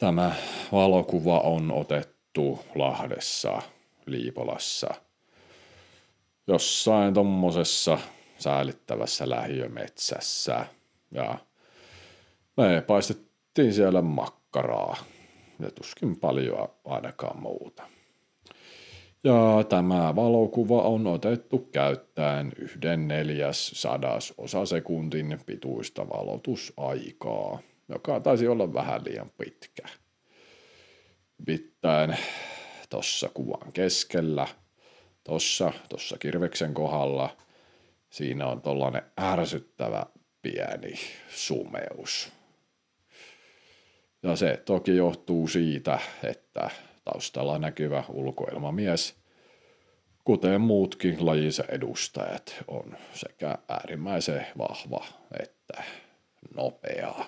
Tämä valokuva on otettu Lahdessa, Liipolassa, jossain tommosessa säälittävässä lähiömetsässä. Ja me paistettiin siellä makkaraa ja tuskin paljon ainakaan muuta. Ja tämä valokuva on otettu käyttäen 1/400 sekuntin pituista valotusaikaa, joka taisi olla vähän liian pitkä. Pittäen tossa kuvan keskellä, tossa kirveksen kohdalla, siinä on tollanen ärsyttävä pieni sumeus. Ja se toki johtuu siitä, että taustalla näkyvä ulkoilmamies, kuten muutkin lajinsa edustajat, on sekä äärimmäisen vahva että nopea.